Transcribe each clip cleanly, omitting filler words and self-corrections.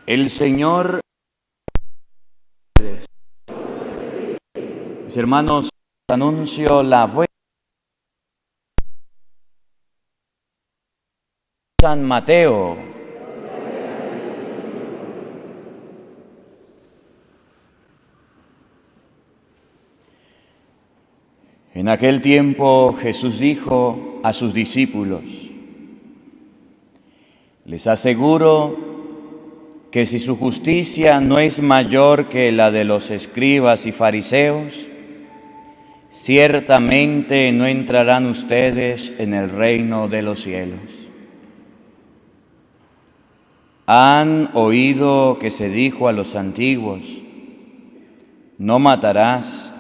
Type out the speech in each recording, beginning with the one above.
El Señor, mis hermanos, anuncio la buena San Mateo. En aquel tiempo Jesús dijo a sus discípulos: les aseguro que si su justicia no es mayor que la de los escribas y fariseos, ciertamente no entrarán ustedes en el reino de los cielos. Han oído que se dijo a los antiguos: no matarás,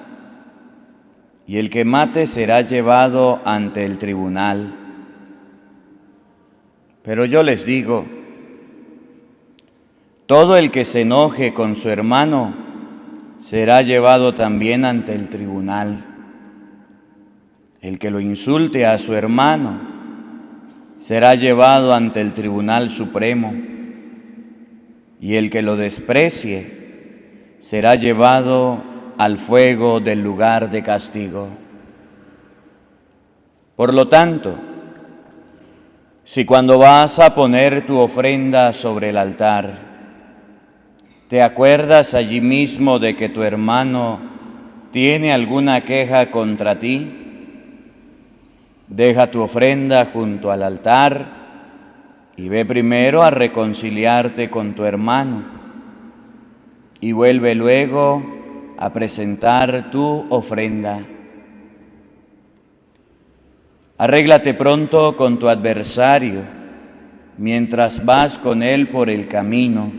y el que mate será llevado ante el tribunal. Pero yo les digo, todo el que se enoje con su hermano será llevado también ante el tribunal. El que lo insulte a su hermano será llevado ante el Tribunal Supremo, y el que lo desprecie será llevado al fuego del lugar de castigo. Por lo tanto, si cuando vas a poner tu ofrenda sobre el altar, te acuerdas allí mismo de que tu hermano tiene alguna queja contra ti, deja tu ofrenda junto al altar y ve primero a reconciliarte con tu hermano, y vuelve luego a presentar tu ofrenda. Arréglate pronto con tu adversario mientras vas con él por el camino,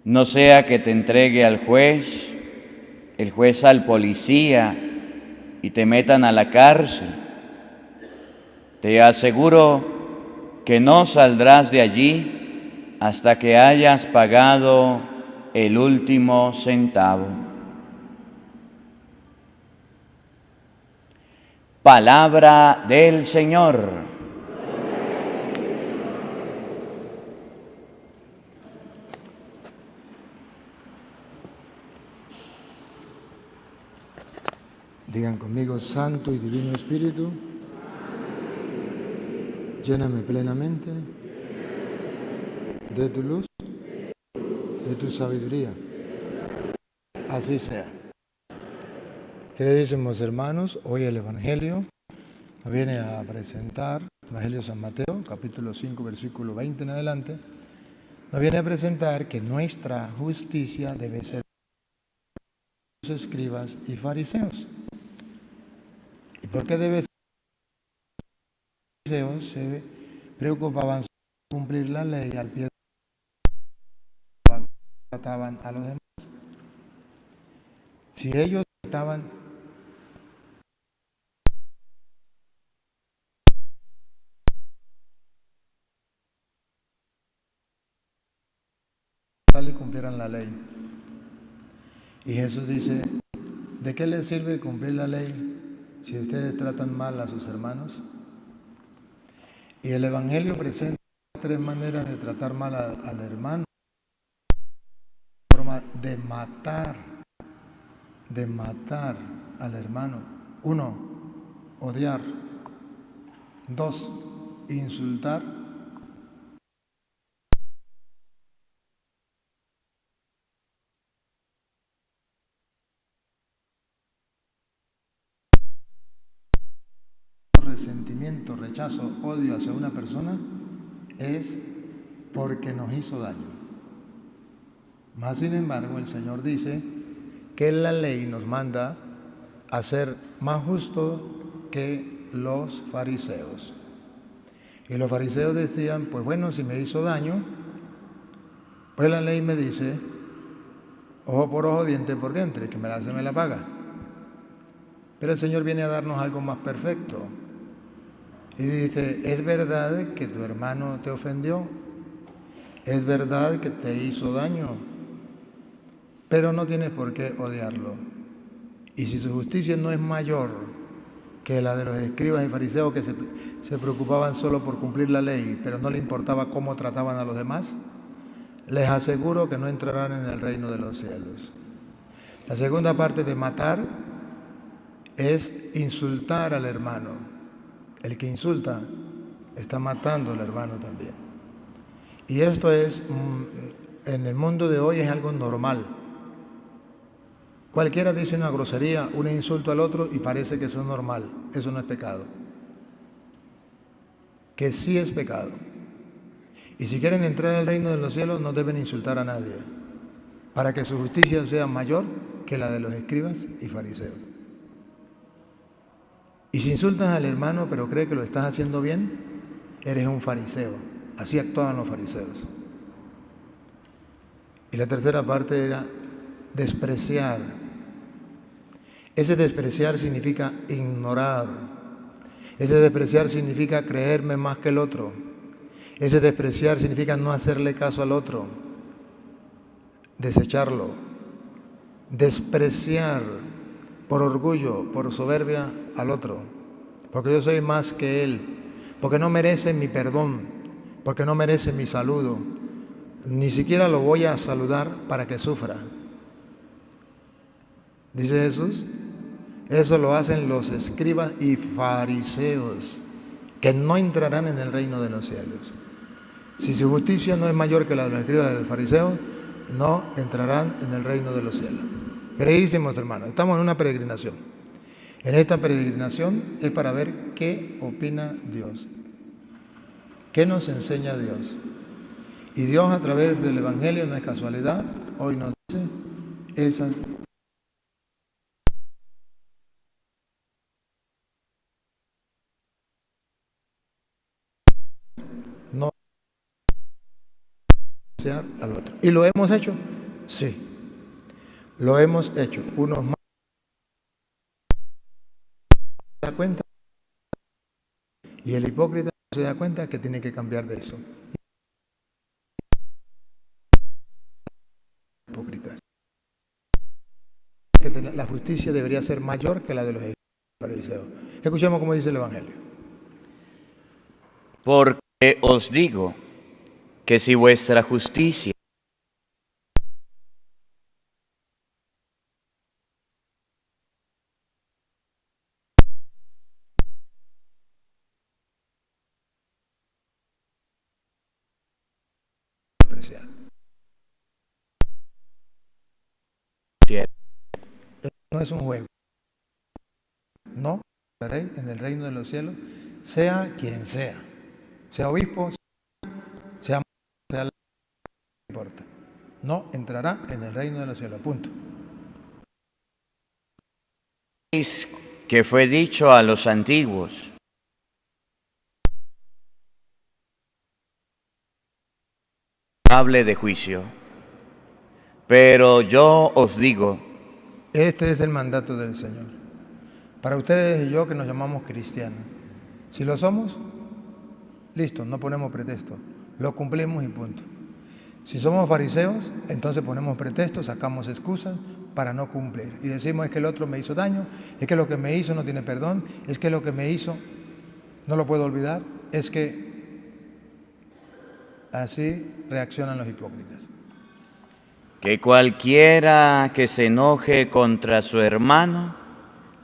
no sea que te entregue al juez, el juez al policía y te metan a la cárcel. Te aseguro que no saldrás de allí hasta que hayas pagado el último centavo. Palabra del Señor. Digan conmigo: Santo y Divino Espíritu, lléname plenamente de tu luz, de tu sabiduría. Así sea. Queridísimos hermanos, hoy el Evangelio nos viene a presentar, Evangelio de San Mateo, capítulo 5, versículo 20 en adelante, nos viene a presentar que nuestra justicia debe ser de los escribas y fariseos. ¿Y por qué debe ser? Los fariseos se preocupaban por cumplir la ley al pie de la letra, trataban a los demás. Si ellos estaban y cumplieran la ley. Y Jesús dice: ¿de qué les sirve cumplir la ley si ustedes tratan mal a sus hermanos? Y el Evangelio presenta tres maneras de tratar mal al hermano. Forma de matar al hermano. 1, odiar. 2, insultar. Resentimiento, rechazo, odio hacia una persona es porque nos hizo daño. Más sin embargo, el Señor dice que la ley nos manda a ser más justos que los fariseos. Y los fariseos decían: pues bueno, si me hizo daño, pues la ley me dice ojo por ojo, diente por diente, que me la hace, me la paga. Pero el Señor viene a darnos algo más perfecto. Y dice: es verdad que tu hermano te ofendió, es verdad que te hizo daño, pero no tienes por qué odiarlo. Y si su justicia no es mayor que la de los escribas y fariseos, que se preocupaban solo por cumplir la ley, pero no le importaba cómo trataban a los demás, les aseguro que no entrarán en el reino de los cielos. La segunda parte de matar es insultar al hermano. El que insulta está matando al hermano también. Y esto es, en el mundo de hoy es algo normal. Cualquiera dice una grosería, un insulto al otro y parece que eso es normal. Eso no es pecado. Que sí es pecado. Y si quieren entrar al reino de los cielos, no deben insultar a nadie, para que su justicia sea mayor que la de los escribas y fariseos. Y si insultas al hermano, pero crees que lo estás haciendo bien, eres un fariseo. Así actuaban los fariseos. Y la tercera parte era despreciar. Ese despreciar significa ignorar. Ese despreciar significa creerme más que el otro. Ese despreciar significa no hacerle caso al otro, desecharlo, despreciar por orgullo, por soberbia al otro, porque yo soy más que él, porque no merece mi perdón, porque no merece mi saludo, ni siquiera lo voy a saludar para que sufra. Dice Jesús, eso lo hacen los escribas y fariseos, que no entrarán en el reino de los cielos. Si su justicia no es mayor que la de los escribas y de los fariseos, no entrarán en el reino de los cielos. Queridísimos hermanos, estamos en una peregrinación. En esta peregrinación es para ver qué opina Dios, qué nos enseña Dios. Y Dios a través del Evangelio, no es casualidad, hoy nos dice esas no desear al otro. ¿Y lo hemos hecho? Sí, lo hemos hecho. Unos más se da cuenta y el hipócrita se da cuenta que tiene que cambiar de eso. Hipócritas. Que la justicia debería ser mayor que la de los fariseos. Escuchemos cómo dice el Evangelio. Porque os digo que si vuestra justicia Despreciar. No es un juego. No entraré en el reino de los cielos, sea quien sea obispo, sea no importa, no entrará en el reino de los cielos, punto. que fue dicho a los antiguos, hable de juicio, pero yo os digo, este es el mandato del Señor para ustedes y yo que nos llamamos cristianos. Si lo somos, listo, no ponemos pretexto, lo cumplimos y punto. Si somos fariseos, entonces ponemos pretextos, sacamos excusas para no cumplir. Y decimos, es que el otro me hizo daño, es que lo que me hizo no tiene perdón, es que lo que me hizo no lo puedo olvidar, es que así reaccionan los hipócritas. que cualquiera que se enoje contra su hermano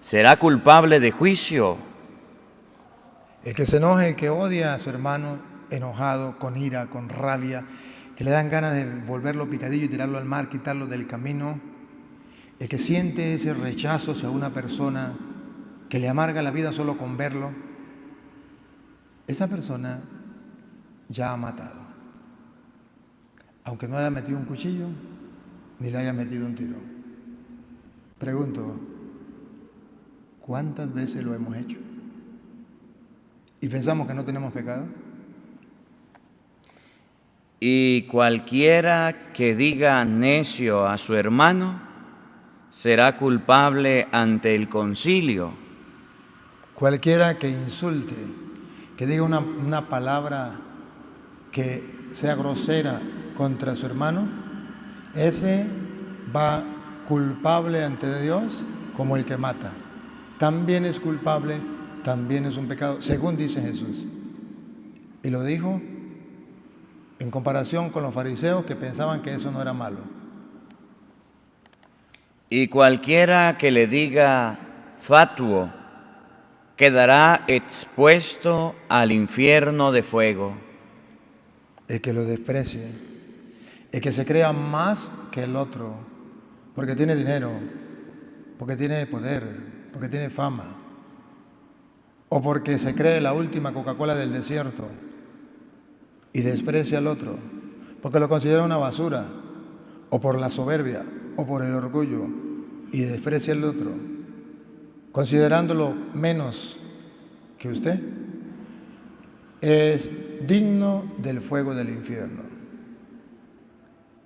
será culpable de juicio. El que se enoje, el que odia a su hermano, enojado, con ira, con rabia, que le dan ganas de volverlo picadillo y tirarlo al mar, quitarlo del camino, el que siente ese rechazo hacia una persona que le amarga la vida solo con verlo, esa persona ya ha matado. Aunque no haya metido un cuchillo, ni le haya metido un tiro. Pregunto, ¿cuántas veces lo hemos hecho? ¿Y pensamos que no tenemos pecado? Y cualquiera que diga necio a su hermano será culpable ante el concilio. Cualquiera que insulte, que diga una palabra que sea grosera contra su hermano, ese va culpable ante Dios como el que mata. También es culpable, también es un pecado, según dice Jesús. Y lo dijo en comparación con los fariseos que pensaban que eso no era malo. Y cualquiera que le diga fatuo quedará expuesto al infierno de fuego. El que lo desprecie, el que se crea más que el otro, porque tiene dinero, porque tiene poder, porque tiene fama, o porque se cree la última Coca-Cola del desierto y desprecia al otro, porque lo considera una basura, o por la soberbia, o por el orgullo, y desprecia al otro, considerándolo menos que usted, es digno del fuego del infierno.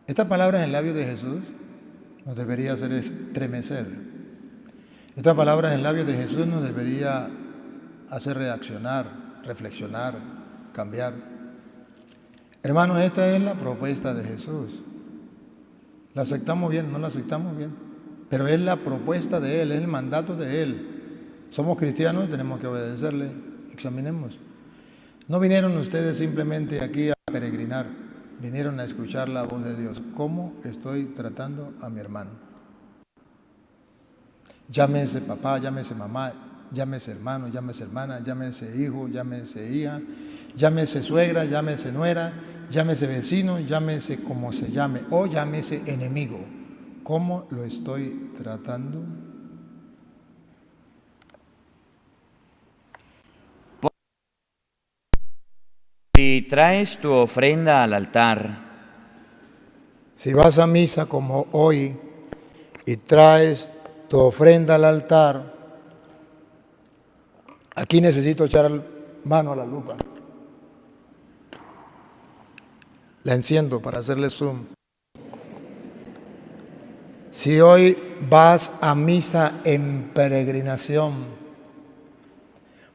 Esta palabra en el labio de Jesús nos debería hacer estremecer. Esta palabra en el labio de Jesús nos debería hacer reaccionar, reflexionar, cambiar. Hermanos, esta es la propuesta de Jesús. ¿La aceptamos bien? ¿No la aceptamos bien? Pero es la propuesta de Él, es el mandato de Él. Somos cristianos y tenemos que obedecerle. Examinemos. No vinieron ustedes simplemente aquí a peregrinar, vinieron a escuchar la voz de Dios. ¿Cómo estoy tratando a mi hermano? Llámese papá, llámese mamá, llámese hermano, llámese hermana, llámese hijo, llámese hija, llámese suegra, llámese nuera, llámese vecino, llámese como se llame, o llámese enemigo. ¿Cómo lo estoy tratando? Si traes tu ofrenda al altar, Si vas a misa como hoy y traes tu ofrenda al altar, aquí necesito echar mano a la lupa. La enciendo para hacerle zoom. Si hoy vas a misa en peregrinación,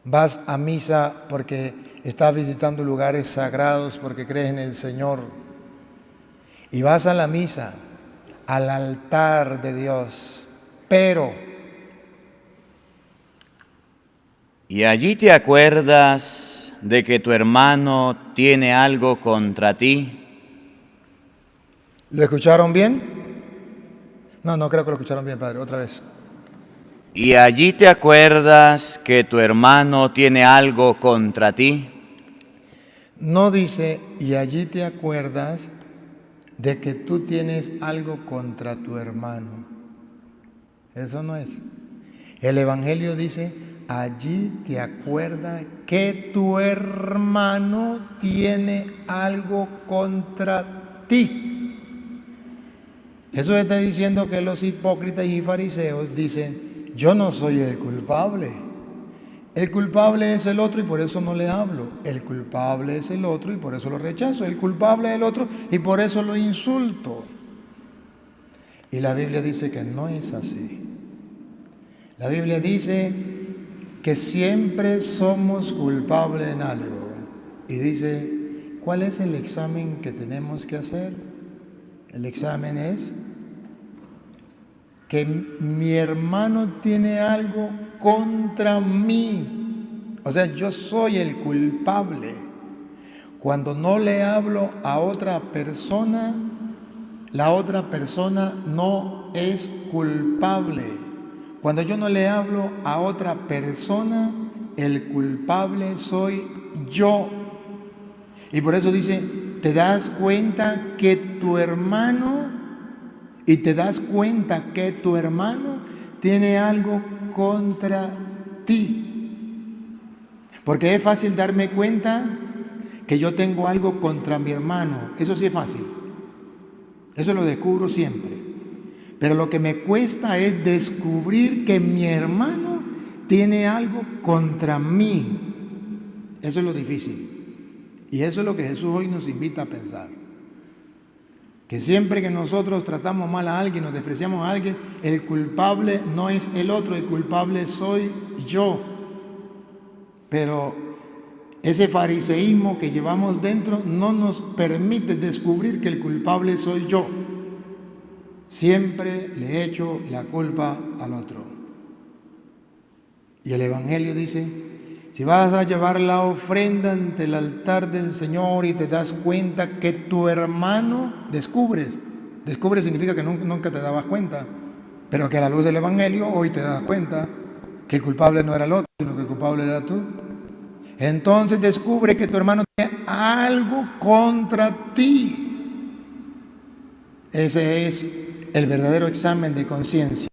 vas a misa porque estás visitando lugares sagrados, porque crees en el Señor, y vas a la misa, al altar de Dios, pero y allí te acuerdas de que tu hermano tiene algo contra ti, ¿lo escucharon bien? No creo que lo escucharon bien, Padre, otra vez. y allí te acuerdas que tu hermano tiene algo contra ti, No dice, y allí te acuerdas de que tú tienes algo contra tu hermano. Eso no es. El Evangelio dice, allí te acuerdas que tu hermano tiene algo contra ti. Jesús está diciendo que los hipócritas y fariseos dicen, yo no soy el culpable. El culpable es el otro y por eso no le hablo. El culpable es el otro y por eso lo rechazo. El culpable es el otro y por eso lo insulto. Y la Biblia dice que no es así. La Biblia dice que siempre somos culpables en algo. Y dice, ¿cuál es el examen que tenemos que hacer? El examen es que mi hermano tiene algo contra mí. O sea, yo soy el culpable. Cuando no le hablo a otra persona, la otra persona no es culpable. Cuando yo no le hablo a otra persona, el culpable soy yo. Y por eso dice, te das cuenta que tu hermano, y te das cuenta que tu hermano tiene algo contra ti. Porque es fácil darme cuenta que yo tengo algo contra mi hermano. Eso sí es fácil. Eso lo descubro siempre. Pero lo que me cuesta es descubrir que mi hermano tiene algo contra mí. Eso es lo difícil. Y eso es lo que Jesús hoy nos invita a pensar. Que siempre que nosotros tratamos mal a alguien, nos despreciamos a alguien, el culpable no es el otro, el culpable soy yo. Pero ese fariseísmo que llevamos dentro no nos permite descubrir que el culpable soy yo. Siempre le echo la culpa al otro. Y el Evangelio dice, Si vas a llevar la ofrenda ante el altar del Señor y te das cuenta que tu hermano, descubres significa que nunca te dabas cuenta, pero que a la luz del Evangelio hoy te das cuenta que el culpable no era el otro, sino que el culpable era tú. Entonces descubre que tu hermano tiene algo contra ti. Ese es el verdadero examen de conciencia.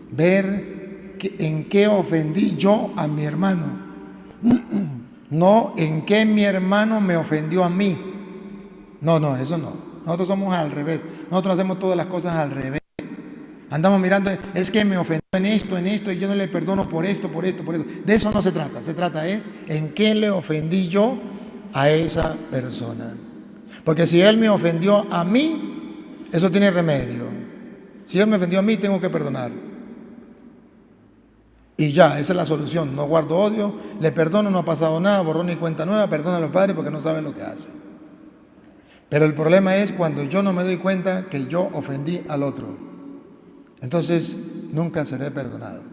Ver en qué ofendí yo a mi hermano. No en qué mi hermano me ofendió a mí. No, eso no. Nosotros somos al revés. Nosotros hacemos todas las cosas al revés. Andamos mirando, es que me ofendió en esto, y yo no le perdono por esto. De eso no se trata. Se trata es en qué le ofendí yo a esa persona. Porque si él me ofendió a mí, eso tiene remedio. Si él me ofendió a mí, tengo que perdonar. Y ya, esa es la solución. No guardo odio, le perdono, no ha pasado nada, borrón y cuenta nueva, perdona a los padres porque no saben lo que hacen. Pero el problema es cuando yo no me doy cuenta que yo ofendí al otro. Entonces, nunca seré perdonado.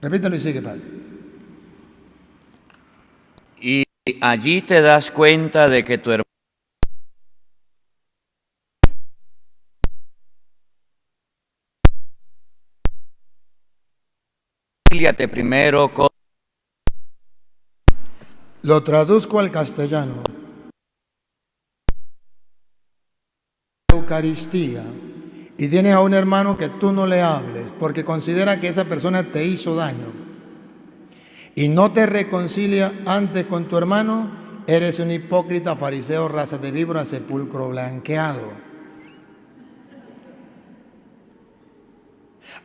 Repítelo y sigue, Padre. Y allí te das cuenta de que tu hermano primero con Lo traduzco al castellano. Eucaristía. Y tienes a un hermano que tú no le hables porque considera que esa persona te hizo daño y no te reconcilia antes con tu hermano, eres un hipócrita, fariseo, raza de víbora, sepulcro blanqueado.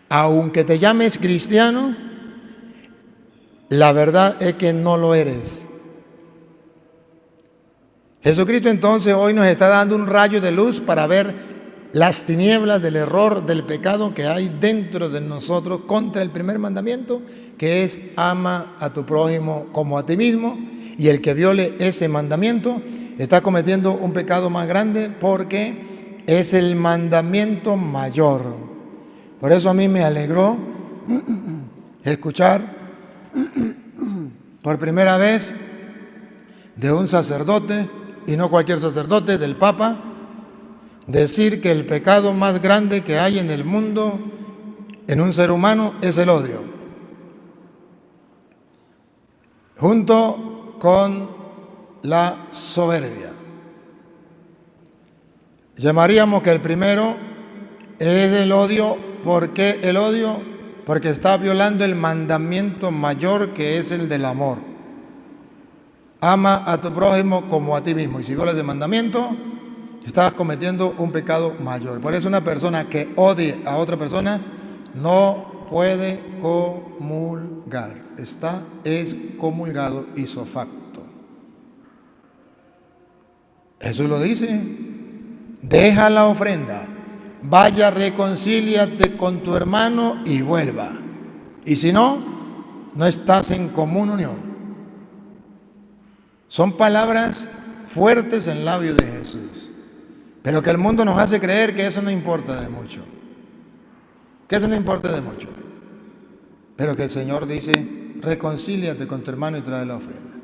Aunque te llames cristiano, la verdad es que no lo eres. Jesucristo entonces hoy nos está dando un rayo de luz para ver las tinieblas del error, del pecado que hay dentro de nosotros contra el primer mandamiento, que es ama a tu prójimo como a ti mismo, y el que viole ese mandamiento está cometiendo un pecado más grande porque es el mandamiento mayor. Por eso a mí me alegró escuchar por primera vez de un sacerdote, y no cualquier sacerdote, del Papa, decir que el pecado más grande que hay en el mundo, en un ser humano, es el odio. Junto con la soberbia. Llamaríamos que el primero es el odio. ¿Por qué el odio? Porque está violando el mandamiento mayor, que es el del amor. Ama a tu prójimo como a ti mismo. Y si violas el mandamiento, estás cometiendo un pecado mayor. Por eso una persona que odie a otra persona no puede comulgar. Está excomulgado ipso facto. Jesús lo dice. Deja la ofrenda. Vaya, reconcíliate con tu hermano y vuelva. Y si no, no estás en común unión. Son palabras fuertes en labio de Jesús. Pero que el mundo nos hace creer que eso no importa de mucho. Que eso no importa de mucho. Pero que el Señor dice, reconcíliate con tu hermano y trae la ofrenda.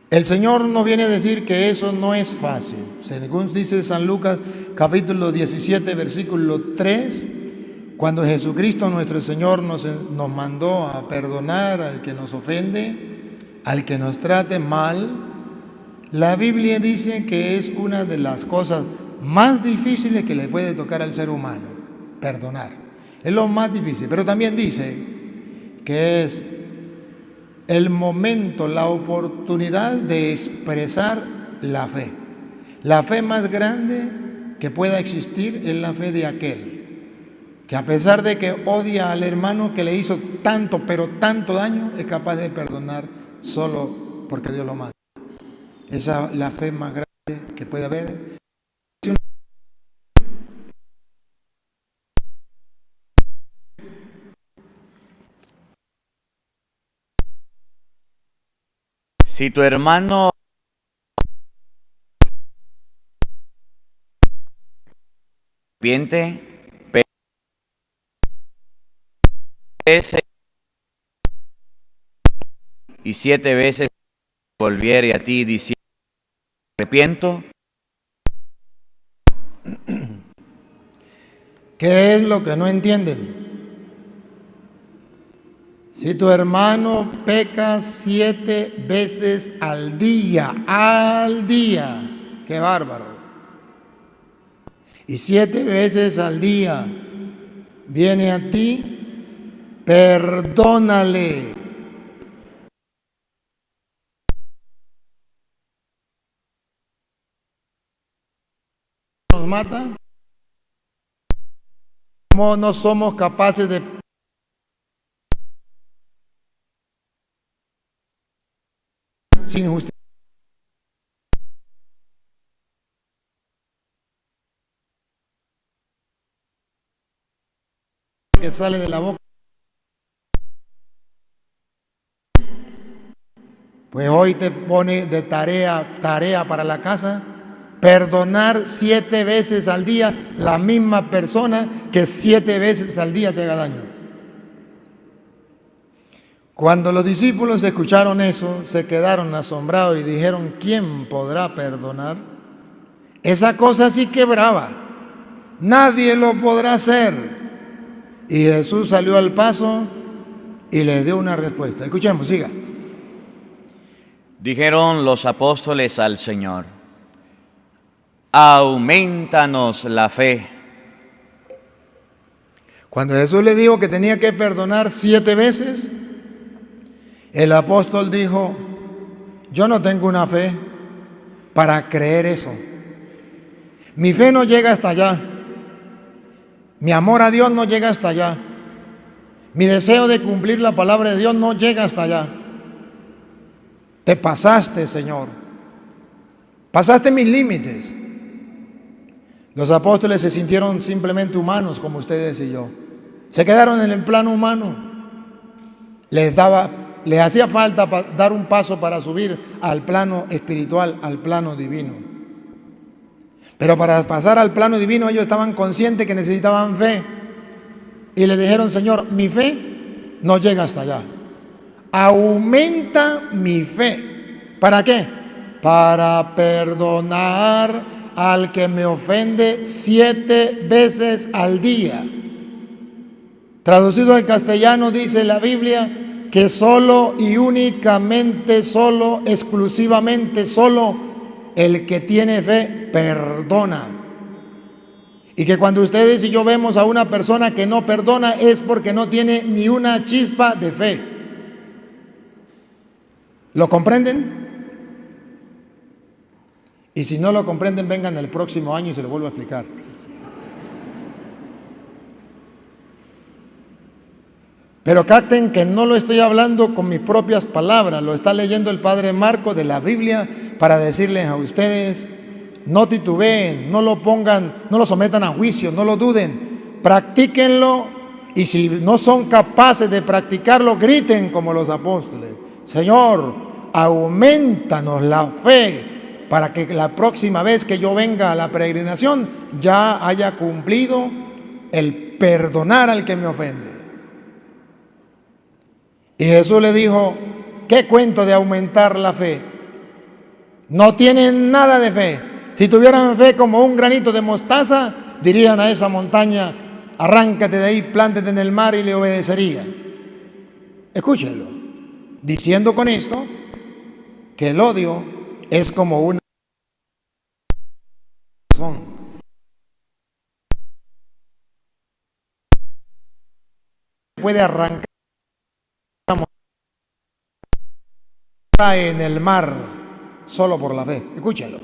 El Señor nos viene a decir que eso no es fácil. Según dice San Lucas, capítulo 17, versículo 3, cuando Jesucristo nuestro Señor nos mandó a perdonar al que nos ofende, al que nos trate mal, la Biblia dice que es una de las cosas más difíciles que le puede tocar al ser humano, perdonar. Es lo más difícil, pero también dice que es el momento, la oportunidad de expresar la fe. La fe más grande que pueda existir es la fe de aquel que, a pesar de que odia al hermano que le hizo tanto, pero tanto daño, es capaz de perdonar solo porque Dios lo manda. Esa es la fe más grande que puede haber. Si tu hermano arrepiente, ese y 7 veces volviere a ti diciendo, arrepiento. ¿Qué es lo que no entienden? Si tu hermano peca 7 veces al día, ¡qué bárbaro! Y 7 veces al día viene a ti, perdónale. ¿Nos mata? ¿Cómo no somos capaces de sin justicia que sale de la boca? Pues hoy te pone de tarea para la casa, perdonar 7 veces al día la misma persona que 7 veces al día te haga daño. Cuando los discípulos escucharon eso, se quedaron asombrados y dijeron, ¿quién podrá perdonar? Esa cosa sí que brava, nadie lo podrá hacer. Y Jesús salió al paso y les dio una respuesta. Escuchemos, siga. Dijeron los apóstoles al Señor, aumentanos la fe. Cuando Jesús le dijo que tenía que perdonar 7 veces, el apóstol dijo, yo no tengo una fe para creer eso. Mi fe no llega hasta allá. Mi amor a Dios no llega hasta allá. Mi deseo de cumplir la palabra de Dios no llega hasta allá. Te pasaste, Señor. Pasaste mis límites. Los apóstoles se sintieron simplemente humanos como ustedes y yo. Se quedaron en el plano humano. Les hacía falta dar un paso para subir al plano espiritual, al plano divino. Pero para pasar al plano divino ellos estaban conscientes que necesitaban fe. Y le dijeron, Señor, mi fe no llega hasta allá. Aumenta mi fe. ¿Para qué? Para perdonar al que me ofende 7 veces al día. Traducido al castellano dice la Biblia que solo y únicamente, solo, exclusivamente, solo el que tiene fe perdona. Y que cuando ustedes y yo vemos a una persona que no perdona es porque no tiene ni una chispa de fe. ¿Lo comprenden? Y si no lo comprenden, vengan el próximo año y se lo vuelvo a explicar. Pero capten que no lo estoy hablando con mis propias palabras, lo está leyendo el Padre Marco de la Biblia para decirles a ustedes, no titubeen, no lo pongan, no lo sometan a juicio, no lo duden, practíquenlo y si no son capaces de practicarlo, griten como los apóstoles, Señor, aumentanos la fe para que la próxima vez que yo venga a la peregrinación ya haya cumplido el perdonar al que me ofende. Y Jesús le dijo, ¿qué cuento de aumentar la fe? No tienen nada de fe. Si tuvieran fe como un granito de mostaza, dirían a esa montaña, arráncate de ahí, plántate en el mar y le obedecería. Escúchenlo. Diciendo con esto que el odio es como una razón. Puede arrancar en el mar solo por la fe. Escúchenlo.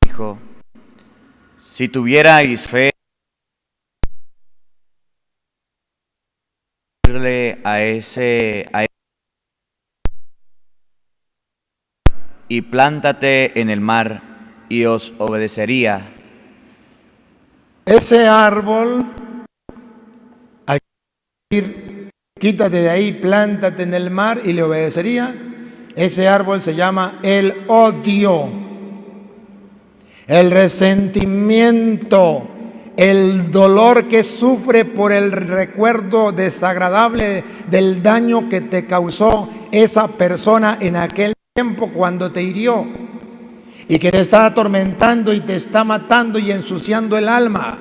Dijo, si tuvierais fe, a ese y plántate en el mar y os obedecería. Ese árbol, al decir, quítate de ahí, plántate en el mar y le obedecería, ese árbol se llama el odio, el resentimiento, el dolor que sufre por el recuerdo desagradable del daño que te causó esa persona en aquel tiempo cuando te hirió y que te está atormentando y te está matando y ensuciando el alma,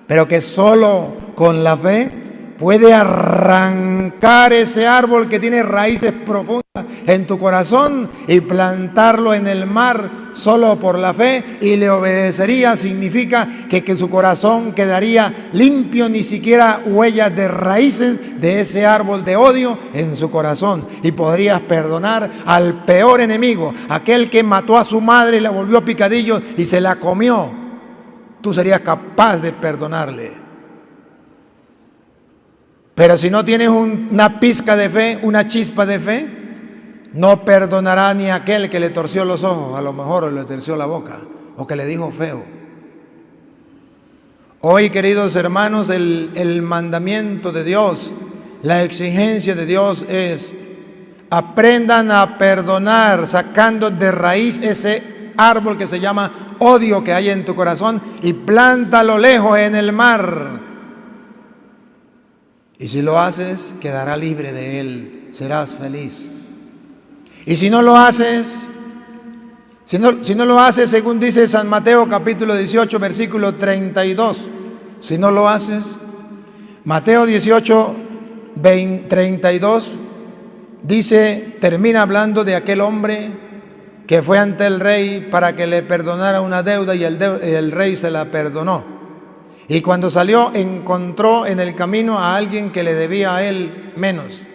pero que solo con la fe puede arrancar ese árbol que tiene raíces profundas en tu corazón y plantarlo en el mar solo por la fe, y le obedecería. Significa que su corazón quedaría limpio, ni siquiera huellas de raíces de ese árbol de odio en su corazón, y podrías perdonar al peor enemigo, aquel que mató a su madre y la volvió picadillo y se la comió. Tú serías capaz de perdonarle. Pero si no tienes una pizca de fe, una chispa de fe, no perdonará ni aquel que le torció los ojos, a lo mejor, o le torció la boca, o que le dijo feo. Hoy, queridos hermanos, el mandamiento de Dios, la exigencia de Dios es: aprendan a perdonar, sacando de raíz ese árbol que se llama odio que hay en tu corazón, y plántalo lejos en el mar. Y si lo haces, quedará libre de él, serás feliz. Y si no lo haces, si no lo haces, según dice San Mateo capítulo 18, versículo 32, si no lo haces, Mateo 18, 32, dice, termina hablando de aquel hombre que fue ante el rey para que le perdonara una deuda, y el rey se la perdonó. Y cuando salió, encontró en el camino a alguien que le debía a él menos.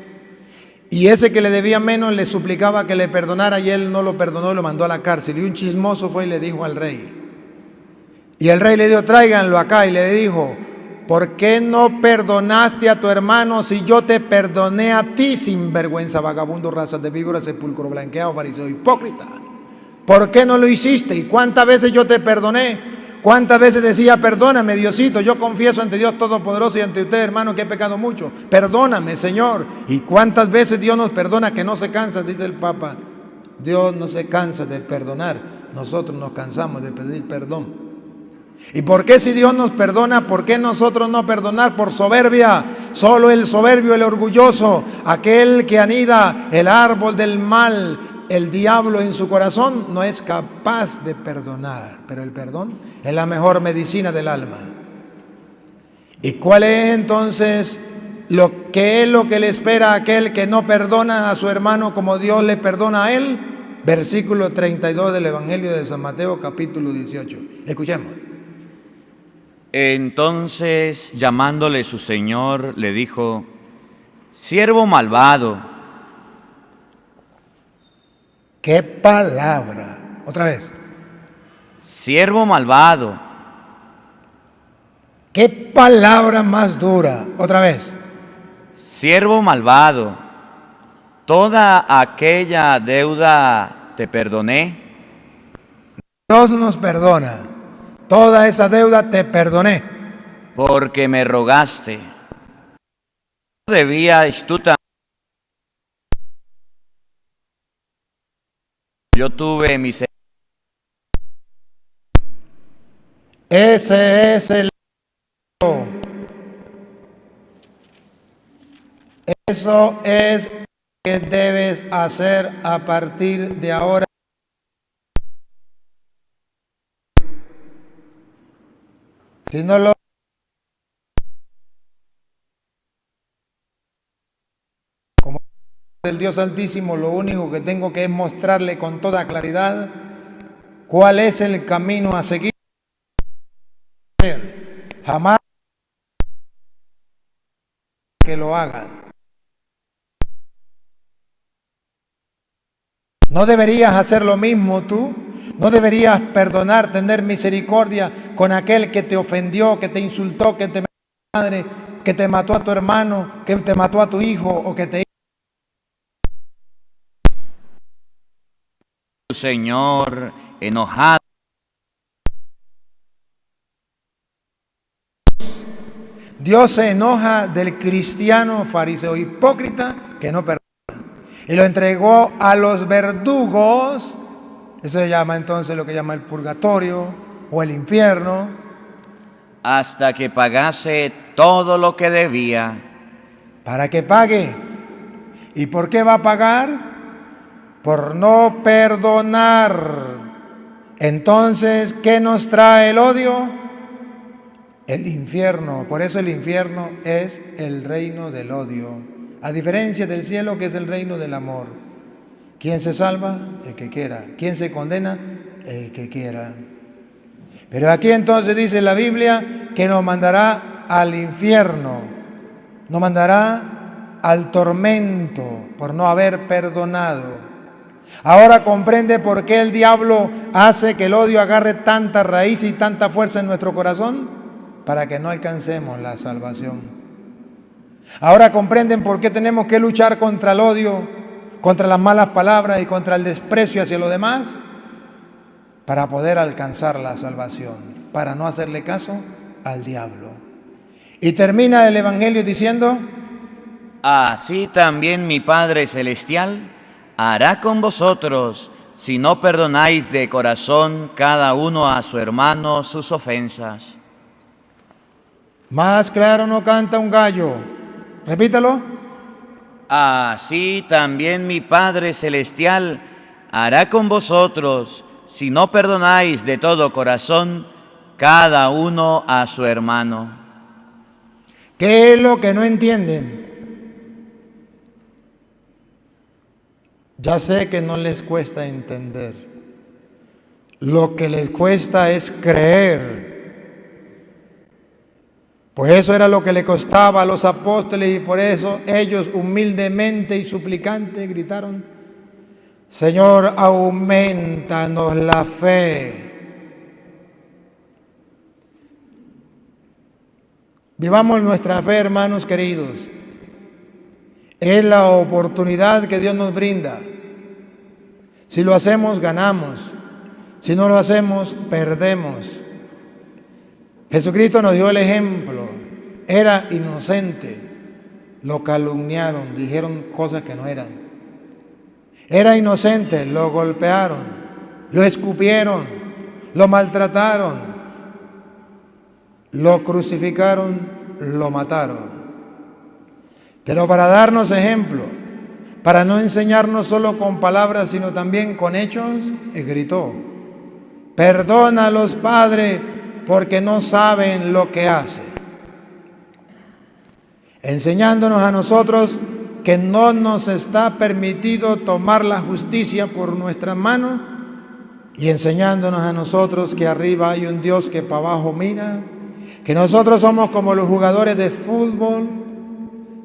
Y ese que le debía menos le suplicaba que le perdonara, y él no lo perdonó y lo mandó a la cárcel. Y un chismoso fue y le dijo al rey. Y el rey le dijo: tráiganlo acá. Y le dijo: ¿por qué no perdonaste a tu hermano si yo te perdoné a ti, sinvergüenza, vagabundo, raza de víbora, sepulcro blanqueado, fariseo hipócrita? ¿Por qué no lo hiciste? ¿Y cuántas veces yo te perdoné? ¿Cuántas veces decía: perdóname, Diosito, yo confieso ante Dios Todopoderoso y ante usted, hermano, que he pecado mucho, perdóname, Señor? ¿Y cuántas veces Dios nos perdona, que no se cansa? Dice el Papa, Dios no se cansa de perdonar, nosotros nos cansamos de pedir perdón. ¿Y por qué, si Dios nos perdona, por qué nosotros no perdonar? Por soberbia. Solo el soberbio, el orgulloso, aquel que anida el árbol del mal, el diablo, en su corazón, no es capaz de perdonar. Pero el perdón es la mejor medicina del alma. ¿Y cuál es entonces lo que le espera a aquel que no perdona a su hermano como Dios le perdona a él? Versículo 32 del Evangelio de San Mateo, capítulo 18. Escuchemos. Entonces, llamándole su señor, le dijo: siervo malvado. ¡Qué palabra! Otra vez. Siervo malvado. ¡Qué palabra más dura! Otra vez. Siervo malvado, toda aquella deuda te perdoné. Dios nos perdona. Toda esa deuda te perdoné. Porque me rogaste. No debías tú también. Yo tuve misericordia. Ese es el... Eso es lo que debes hacer a partir de ahora. Si no lo... Como el Dios Altísimo, lo único que tengo que es mostrarle con toda claridad cuál es el camino a seguir. Jamás que lo hagan. ¿No deberías hacer lo mismo tú? ¿No deberías perdonar, tener misericordia con aquel que te ofendió, que te insultó, que te mató a tu madre, que te mató a tu hermano, que te mató a tu hijo o que te... Señor, enojado. Dios se enoja del cristiano fariseo hipócrita que no perdona. Y lo entregó a los verdugos. Eso se llama entonces lo que llama el purgatorio o el infierno. hasta que pagase todo lo que debía. Para que pague. ¿Y por qué va a pagar? Por no perdonar. Entonces, ¿qué nos trae el odio? El infierno. Por eso el infierno es el reino del odio, a diferencia del cielo, que es el reino del amor. ¿Quién se salva? El que quiera. ¿Quién se condena? El que quiera. Pero aquí entonces dice la Biblia que nos mandará al infierno, nos mandará al tormento por no haber perdonado. Ahora comprende por qué el diablo hace que el odio agarre tanta raíz y tanta fuerza en nuestro corazón, para que no alcancemos la salvación. Ahora comprenden por qué tenemos que luchar contra el odio, contra las malas palabras y contra el desprecio hacia los demás, para poder alcanzar la salvación, para no hacerle caso al diablo. Y termina el Evangelio diciendo: así también mi Padre Celestial hará con vosotros, si no perdonáis de corazón cada uno a su hermano sus ofensas. Más claro no canta un gallo. Repítalo. Así también mi Padre Celestial hará con vosotros, si no perdonáis de todo corazón cada uno a su hermano. ¿Qué es lo que no entienden? Ya sé que no les cuesta entender. Lo que les cuesta es creer. Pues eso era lo que le costaba a los apóstoles y por eso ellos humildemente y suplicante gritaron: Señor, aumentanos la fe. Vivamos nuestra fe, hermanos queridos. Es la oportunidad que Dios nos brinda. Si lo hacemos, ganamos. Si no lo hacemos, perdemos. Jesucristo nos dio el ejemplo. Era inocente. Lo calumniaron, dijeron cosas que no eran. Era inocente, lo golpearon, lo escupieron, lo maltrataron, lo crucificaron, lo mataron. Pero para darnos ejemplo, para no enseñarnos solo con palabras, sino también con hechos, gritó: perdónalos, Padre, porque no saben lo que hacen. Enseñándonos a nosotros que no nos está permitido tomar la justicia por nuestras manos y enseñándonos a nosotros que arriba hay un Dios que para abajo mira, que nosotros somos como los jugadores de fútbol,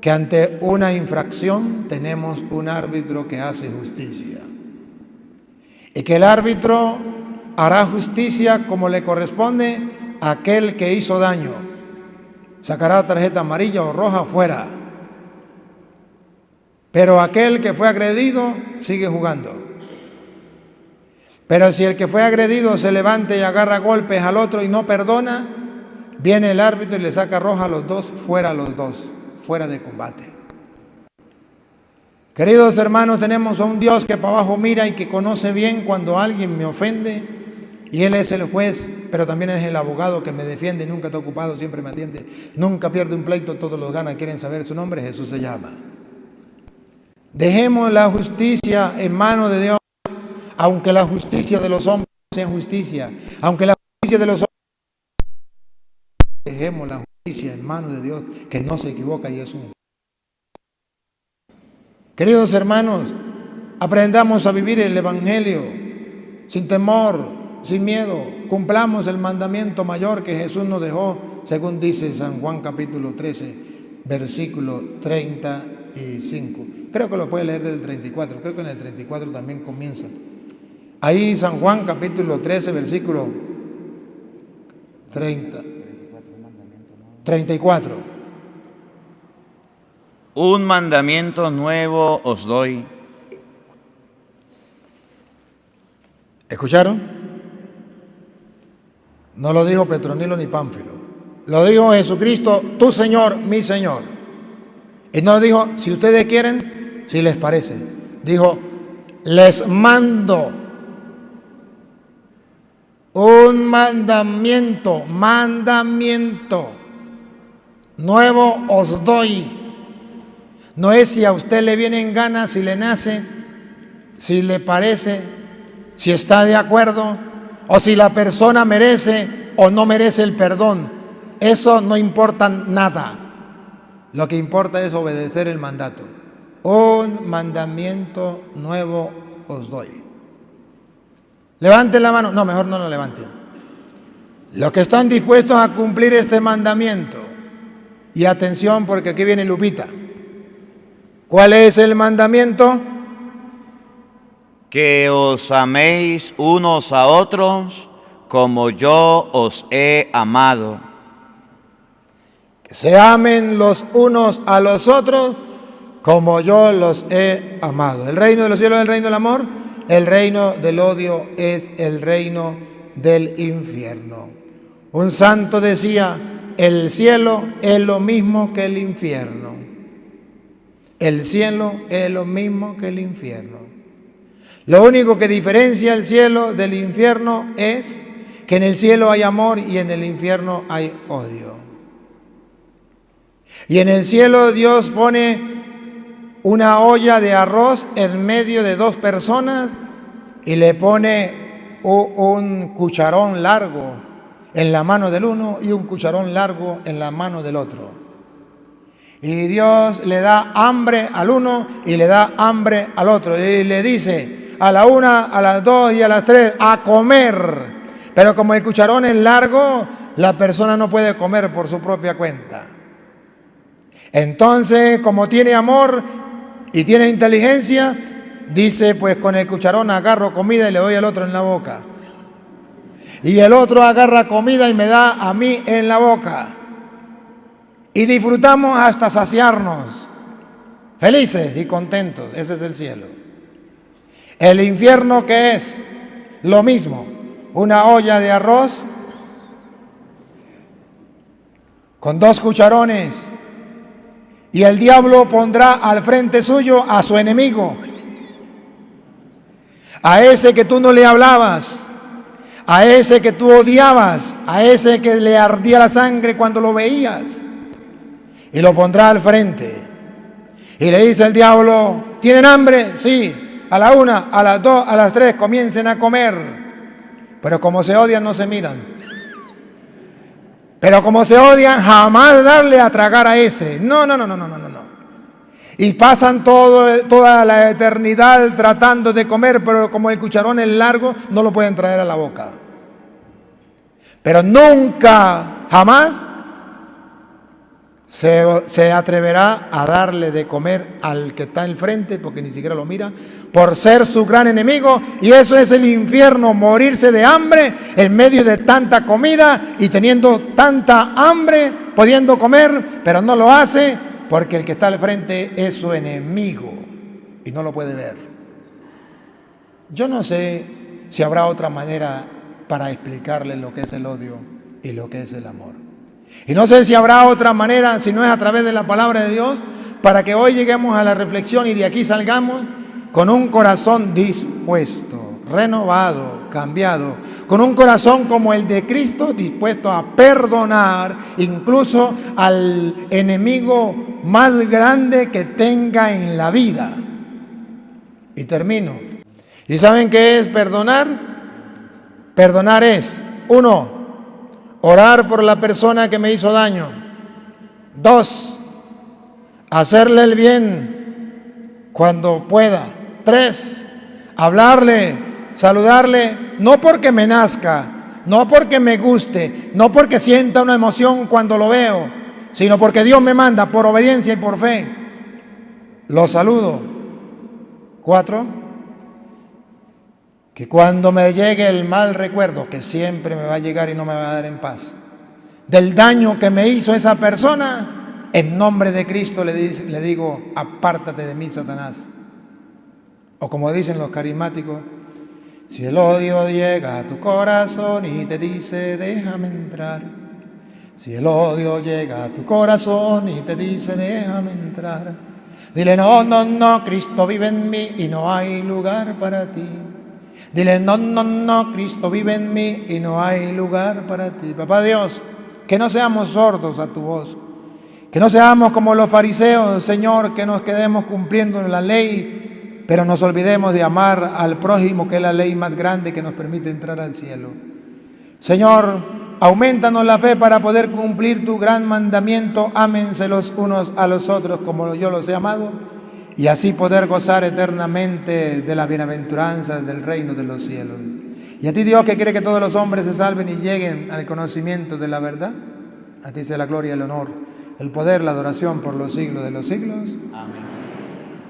que ante una infracción tenemos un árbitro que hace justicia y que el árbitro hará justicia como le corresponde a aquel que hizo daño. Sacará tarjeta amarilla o roja fuera. Pero aquel que fue agredido sigue jugando. Pero si el que fue agredido se levanta y agarra golpes al otro y no perdona, viene el árbitro y le saca roja a los dos, fuera de combate. Queridos hermanos, tenemos a un Dios que para abajo mira y que conoce bien cuando alguien me ofende. Y Él es el juez, pero también es el abogado que me defiende, nunca está ocupado, siempre me atiende, nunca pierde un pleito, todos los gana, quieren saber su nombre, Jesús se llama. Dejemos la justicia en manos de Dios, aunque la justicia de los hombres no sea justicia, aunque la justicia de los hombres, dejemos la justicia en manos de Dios, que no se equivoca y es un. Queridos hermanos, aprendamos a vivir el Evangelio sin temor, sin miedo, cumplamos el mandamiento mayor que Jesús nos dejó, según dice San Juan capítulo 13, versículo 35. Creo que lo puede leer desde el 34, creo que en el 34 también comienza. Ahí San Juan capítulo 13, versículo 34. Un mandamiento nuevo os doy. ¿Escucharon? No lo dijo Petronilo ni Pánfilo. Lo dijo Jesucristo, tu Señor, mi Señor. Y no dijo, si ustedes quieren, si les parece. Dijo, les mando un un mandamiento nuevo os doy. No es si a usted le viene en gana, si le nace, si le parece, si está de acuerdo, o si la persona merece o no merece el perdón. Eso no importa nada. Lo que importa es obedecer el mandato. Un mandamiento nuevo os doy. Levanten la mano. No, mejor no la levanten. Los que están dispuestos a cumplir este mandamiento. Y atención, porque aquí viene Lupita. ¿Cuál es el mandamiento? Que os améis unos a otros como yo os he amado. Que se amen los unos a los otros como yo los he amado. El reino de los cielos es el reino del amor, el reino del odio es el reino del infierno. Un santo decía, el cielo es lo mismo que el infierno. El cielo es lo mismo que el infierno. Lo único que diferencia el cielo del infierno es que en el cielo hay amor y en el infierno hay odio. Y en el cielo Dios pone una olla de arroz en medio de dos personas y le pone un cucharón largo en la mano del uno y un cucharón largo en la mano del otro. Y Dios le da hambre al uno y le da hambre al otro. Y le dice a la una, a las dos y a las tres, a comer. Pero como el cucharón es largo, la persona no puede comer por su propia cuenta. Entonces, como tiene amor y tiene inteligencia, dice, pues con el cucharón agarro comida y le doy al otro en la boca. Y el otro agarra comida y me da a mí en la boca. Y disfrutamos hasta saciarnos, felices y contentos. Ese es el cielo. El infierno, ¿qué es? Lo mismo, una olla de arroz con dos cucharones. Y el diablo pondrá al frente suyo a su enemigo, a ese que tú no le hablabas, a ese que tú odiabas, a ese que le ardía la sangre cuando lo veías. Y lo pondrá al frente. Y le dice el diablo, ¿tienen hambre? Sí. A la una, a las dos, a las tres, comiencen a comer. Pero como se odian, no se miran. Pero como se odian, jamás darle a tragar a ese. No. Y pasan toda la eternidad tratando de comer, pero como el cucharón es largo, no lo pueden traer a la boca. Pero nunca, jamás, se atreverá a darle de comer al que está al frente, porque ni siquiera lo mira, por ser su gran enemigo. Y eso es el infierno, morirse de hambre en medio de tanta comida y teniendo tanta hambre, pudiendo comer, pero no lo hace porque el que está al frente es su enemigo y no lo puede ver. Yo no sé si habrá otra manera para explicarle lo que es el odio y lo que es el amor. Y no sé si habrá otra manera, si no es a través de la palabra de Dios, para que hoy lleguemos a la reflexión y de aquí salgamos con un corazón dispuesto, renovado, cambiado, con un corazón como el de Cristo, dispuesto a perdonar incluso al enemigo más grande que tenga en la vida. Y termino. ¿Y saben qué es perdonar? Perdonar es, 1, orar por la persona que me hizo daño. 2, hacerle el bien cuando pueda. 3, hablarle, saludarle, no porque me nazca, no porque me guste, no porque sienta una emoción cuando lo veo, sino porque Dios me manda por obediencia y por fe. Lo saludo. 4, que cuando me llegue el mal recuerdo, que siempre me va a llegar y no me va a dar en paz, del daño que me hizo esa persona, en nombre de Cristo le digo, apártate de mí, Satanás. O como dicen los carismáticos, si el odio llega a tu corazón y te dice, déjame entrar. Si el odio llega a tu corazón y te dice, déjame entrar. Dile, no, Cristo vive en mí y no hay lugar para ti. Dile, no, no, no, Cristo vive en mí y no hay lugar para ti. Papá Dios, que no seamos sordos a tu voz, que no seamos como los fariseos, Señor, que nos quedemos cumpliendo la ley, pero nos olvidemos de amar al prójimo, que es la ley más grande que nos permite entrar al cielo. Señor, aumentanos la fe para poder cumplir tu gran mandamiento, ámense los unos a los otros como yo los he amado, y así poder gozar eternamente de las bienaventuranzas del reino de los cielos. Y a ti, Dios, que quiere que todos los hombres se salven y lleguen al conocimiento de la verdad, a ti sea la gloria, el honor, el poder, la adoración por los siglos de los siglos.